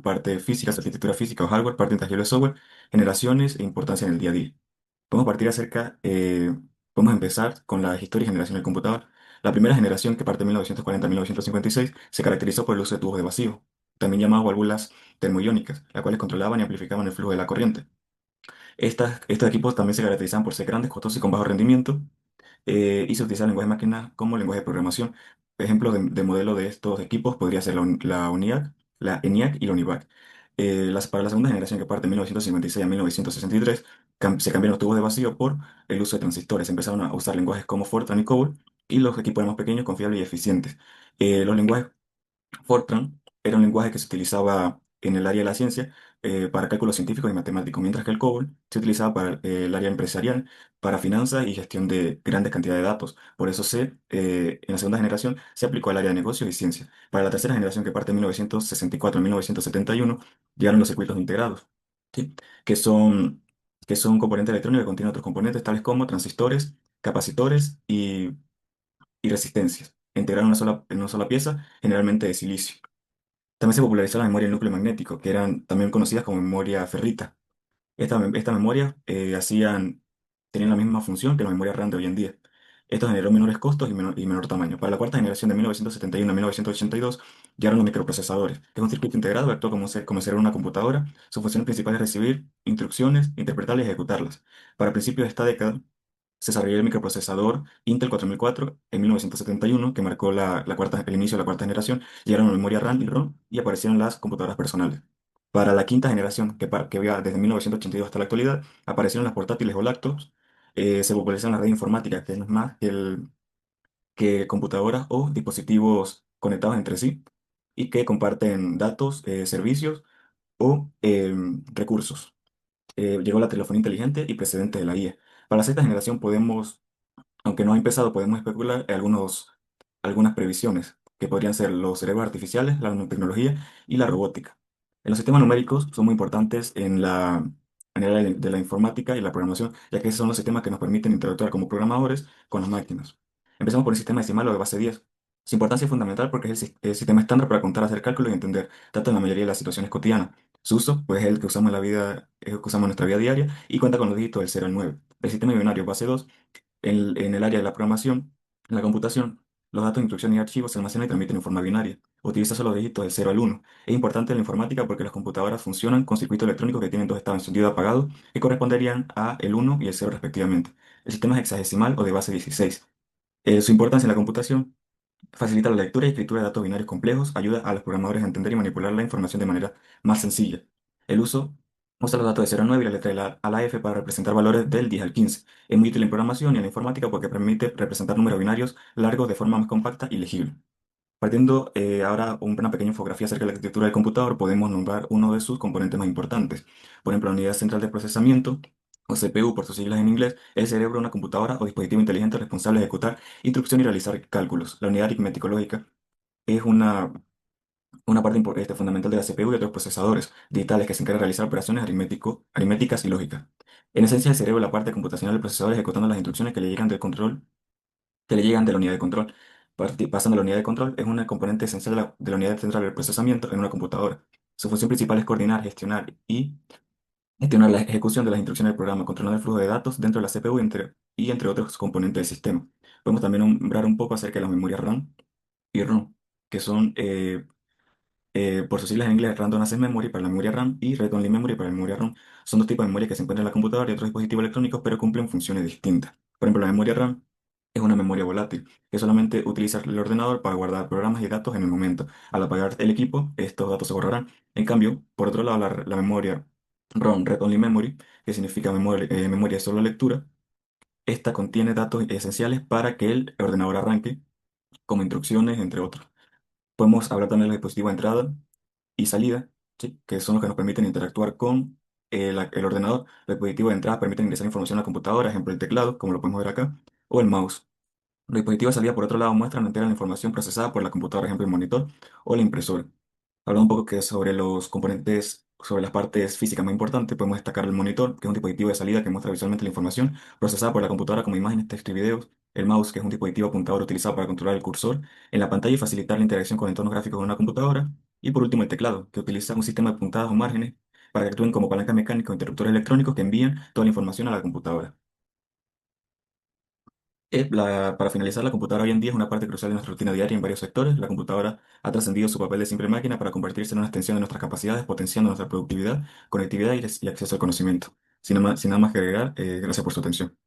parte física, arquitectura física o hardware, parte intangible de software, generaciones e importancia en el día a día. Podemos partir podemos empezar con la historia y generación del computador. La primera generación, que parte de 1940 a 1956, se caracterizó por el uso de tubos de vacío, también llamados válvulas termoiónicas, las cuales controlaban y amplificaban el flujo de la corriente. Estos equipos también se caracterizan por ser grandes, costosos y con bajo rendimiento, y se utiliza el lenguaje de máquina como lenguaje de programación. Ejemplos de modelo de estos equipos podría ser la UNIAC, la ENIAC y la UNIVAC. Para la segunda generación, que parte de 1956 a 1963, se cambiaron los tubos de vacío por el uso de transistores. Empezaron a usar lenguajes como Fortran y COBOL, y los equipos eran más pequeños, confiables y eficientes. Los lenguajes Fortran era un lenguaje que se utilizaba en el área de la ciencia, para cálculos científicos y matemáticos, mientras que el COBOL se utilizaba para el área empresarial, para finanzas y gestión de grandes cantidades de datos. Por eso en la segunda generación se aplicó al área de negocios y ciencia. Para la tercera generación, que parte de 1964 a 1971, llegaron los circuitos integrados, ¿sí? que son, que son un componente electrónico que contiene otros componentes tales como transistores, capacitores y resistencias, integradas en una sola pieza, generalmente de silicio. También se popularizó la memoria del núcleo magnético, que eran también conocidas como memoria ferrita. Esta memoria tenían la misma función que la memoria RAM de hoy en día. Esto generó menores costos y menor tamaño. Para la cuarta generación de 1971 a 1982 llegaron los microprocesadores, que es un circuito integrado que actúa como ser una computadora. Su función principal es recibir instrucciones, interpretarlas y ejecutarlas. Para principios de esta década, se desarrolló el microprocesador Intel 4004 en 1971, que marcó el inicio de la cuarta generación. Llegaron la memoria RAM y ROM y aparecieron las computadoras personales. Para la quinta generación, que va desde 1982 hasta la actualidad, aparecieron las portátiles o laptops. Se popularizan las redes informáticas, que no es más que computadoras o dispositivos conectados entre sí y que comparten datos, servicios o recursos. Llegó la telefonía inteligente y precedente de la IA. Para la sexta generación aunque no ha empezado, podemos especular algunas previsiones, que podrían ser los cerebros artificiales, la nanotecnología y la robótica. En los sistemas numéricos son muy importantes en el área de la informática y la programación, ya que esos son los sistemas que nos permiten interactuar como programadores con las máquinas. Empezamos por el sistema decimal o de base 10. Su importancia es fundamental porque es el sistema estándar para contar, hacer cálculos y entender datos en la mayoría de las situaciones cotidianas. Su uso, pues, es el que usamos es el que usamos en nuestra vida diaria, y cuenta con los dígitos del 0 al 9. El sistema binario base 2, en el área de la programación, en la computación, los datos de instrucción y archivos se almacenan y transmiten en forma binaria. Utiliza solo los dígitos del 0 al 1. Es importante en la informática porque las computadoras funcionan con circuitos electrónicos que tienen dos estados encendido y apagado, que corresponderían a el 1 y el 0 respectivamente. El sistema es hexadecimal o de base 16. Su importancia en la computación: facilita la lectura y escritura de datos binarios complejos, ayuda a los programadores a entender y manipular la información de manera más sencilla. El uso Usa los datos de 0 a 9 y la letra de a la F para representar valores del 10 al 15. Es muy útil en programación y en la informática porque permite representar números binarios largos de forma más compacta y legible. Partiendo ahora una pequeña infografía acerca de la arquitectura del computador, podemos nombrar uno de sus componentes más importantes. Por ejemplo, la unidad central de procesamiento, o CPU por sus siglas en inglés, es el cerebro de una computadora o dispositivo inteligente responsable de ejecutar instrucciones y realizar cálculos. La unidad aritmético lógica es una parte fundamental de la CPU y otros procesadores digitales que se encargan de realizar operaciones aritméticas y lógicas. En esencia, el cerebro es la parte computacional del procesador ejecutando las instrucciones que le llegan de la unidad de control. Pasando a la unidad de control, es una componente esencial de la unidad central del procesamiento en una computadora. Su función principal es coordinar, gestionar la ejecución de las instrucciones del programa, controlando el flujo de datos dentro de la CPU y entre otros componentes del sistema. Podemos también nombrar un poco acerca de las memorias RAM y ROM, que son, por sus siglas en inglés, Random Access Memory para la memoria RAM y Read Only Memory para la memoria ROM. Son dos tipos de memoria que se encuentran en la computadora y otros dispositivos electrónicos, pero cumplen funciones distintas. Por ejemplo, la memoria RAM es una memoria volátil que solamente utiliza el ordenador para guardar programas y datos en el momento. Al apagar el equipo, estos datos se borrarán. En cambio, por otro lado, la memoria ROM, Read Only Memory, que significa memoria de solo lectura, esta contiene datos esenciales para que el ordenador arranque, como instrucciones, entre otros. Podemos hablar también de los dispositivos de entrada y salida, ¿sí? Que son los que nos permiten interactuar con el ordenador. Los dispositivos de entrada permiten ingresar información a la computadora, ejemplo el teclado, como lo podemos ver acá, o el mouse. Los dispositivos de salida, por otro lado, muestran o integran la información procesada por la computadora, ejemplo el monitor o la impresora. Hablando un poco sobre los componentes, sobre las partes físicas más importantes, podemos destacar el monitor, que es un dispositivo de salida que muestra visualmente la información procesada por la computadora como imágenes, texto y videos. El mouse, que es un dispositivo apuntador utilizado para controlar el cursor en la pantalla y facilitar la interacción con entornos gráficos de una computadora. Y por último, el teclado, que utiliza un sistema de puntadas o márgenes para que actúen como palanca mecánica o interruptores electrónicos que envían toda la información a la computadora. Para finalizar, la computadora hoy en día es una parte crucial de nuestra rutina diaria en varios sectores. La computadora ha trascendido su papel de simple máquina para convertirse en una extensión de nuestras capacidades, potenciando nuestra productividad, conectividad y acceso al conocimiento. Sin nada más que agregar, gracias por su atención.